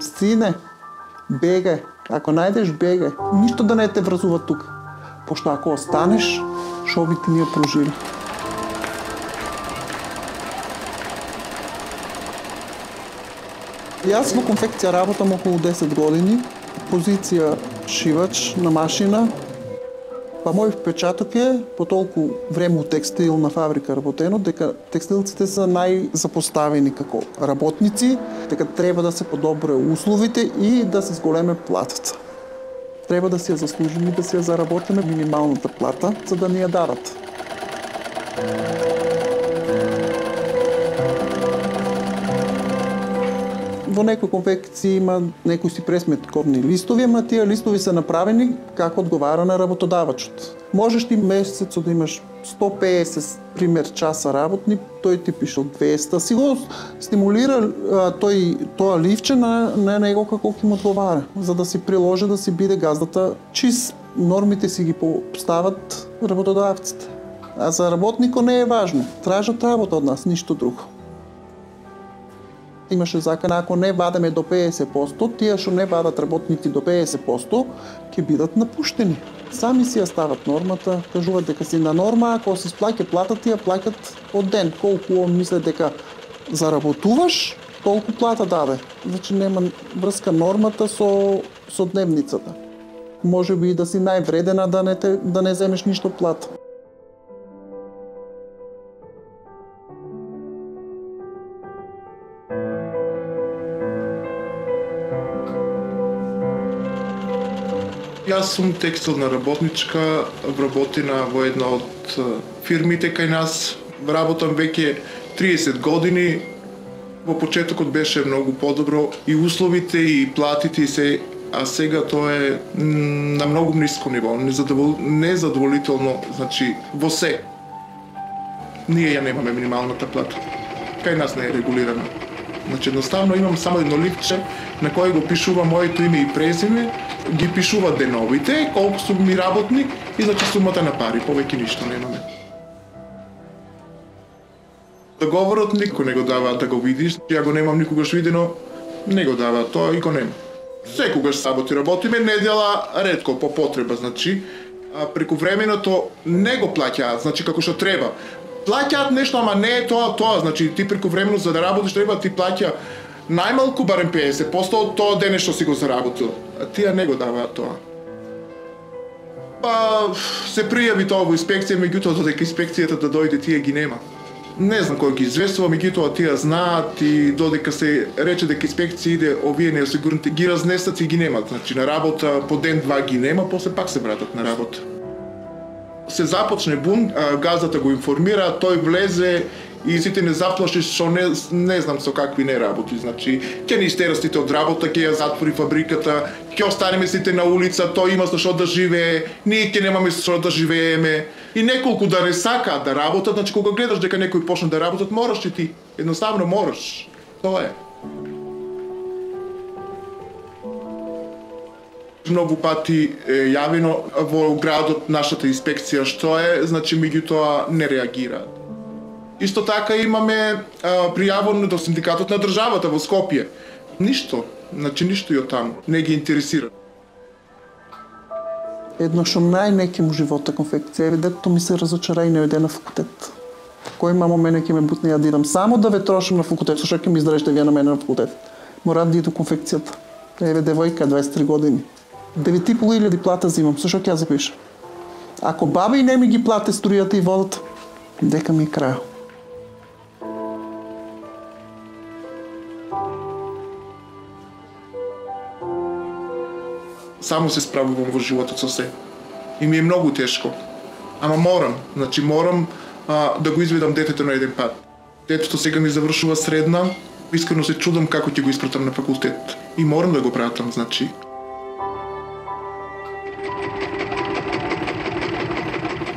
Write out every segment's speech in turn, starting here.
Сине, бегај. Ако најдеш, бегај. Ништо да не те врзува тук. Пошто ако останеш, шо би ти ние прожили. Јас во конфекција работам околу 10 години. Позиција шивач на машина. Па мој впечаток е, по толку време у текстилна фабрика работено, дека текстилците се најзапоставени како работници, дека треба да се подобре условите и да се зголеме платата. Треба да си ја заслужиме и да си ја заработиме минималната плата, за да ни ја дадат. Во некои конфекции има некои си пресметковни листови, ама тие листови се направени како одговара на работодавачот. Можеш ти месецот да имаш 150 пример часа работни, тој ти пишал 200. Си го стимулира тоа ливче на него како ќе му одговара, за да си приложи да си биде газдата чист. Нормите си ги постават работодавците. А за работникот не е важно. Тражат работа од нас, ништо друго. Имаше закон, ако не вадеме до 50%, тие што не вадат работници до 50%, ќе бидат напуштени. Сами си ја стават нормата, кажуваат дека си на норма, ако се сплаќа плата, ти ја плаќат од ден. Колку он мисле дека заработуваш, толку плата даде. Значи нема врска нормата со дневницата. Може би и да си највредена да не земеш ништо плата. Јас сум текстилна работничка, вработена во една од фирмите кај нас. Работам веќе 30 години. Во почетокот беше многу подобро и условите и платите и се, а сега тоа е на многу ниско ниво, незадоволително, значи во се. Ние ја немаме минималната плата. Кај нас не е регулирана. Значи едноставно имам само едно ливче на кое го пишува моето име и презиме, ги пишува деновите, колку сум ми работник и значи сумата на пари, повеќе ништо немаме. Договорот никој не го дава да го видиш, ја го немам никогаш видено, не го дава, тоа и го нема. Секогаш саботи работиме, недела ретко по потреба, значи, преку временото не го плаќаат, значи како што треба. Плаќаат нешто, ама не е тоа, значи ти преку времено за да работиш треба да ти плаќа најмалку барем 50% од тоа дене што си го заработил. А тие не го даваат тоа. Па се пријави тоа во инспекција, меѓутоа додека инспекцијата да дојде тие ги нема. Не знам кој ги известува, меѓутоа тие знаат и додека се рече дека инспекција иде, овие неосигурените ги разнесат и ги немат. Значи на работа по ден-два ги нема, после пак се вратат на работа. Се започне бунт, газата го информира, тој влезе и сите не заплаши што не знам со какви не работи. Значи, ќе ни истера сите од работа, ќе ја затвори фабриката, ќе останеме сите на улица, тој има со што да живее, ние ќе немаме со што да живееме. И неколку да не сакаат да работат, значи кога гледаш дека некој почне да работат, мораш и ти. Едноставно мораш. Тоа е. Многу пати е јавено во градот нашата инспекција што е, значи меѓутоа не реагираат. Исто така имаме пријавено до синдикатот на државата во Скопје. Ништо, значи ништо и од таму, не ги интересира. Едно што најнеќе му живота конфекција е детето ми се разочара и не ојде на факултет. Кој мамо мене ќе ме бутне ја да идам само да ве трошам на факултет, што ќе ми издржите вие на мене на факултет. Мора да иду конфекцијата. Еве девојка 23 години. 9.500 плата зимам, со што ќе ја запишам? Ако баба и не ми ги плате струјата и водата, дека ми е крај. Само се справувам во животот со се. И ми е многу тешко. Ама морам, значи морам да го изведам детето на еден пат. Детето сега ми завршува средна, искрено се чудам како ќе го испратам на факултет. И морам да го пратам, значи.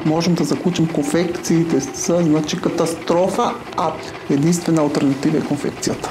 Можем да заклучим конфекциите са, значи катастрофа, а единствена алтернатива е конфекцијата.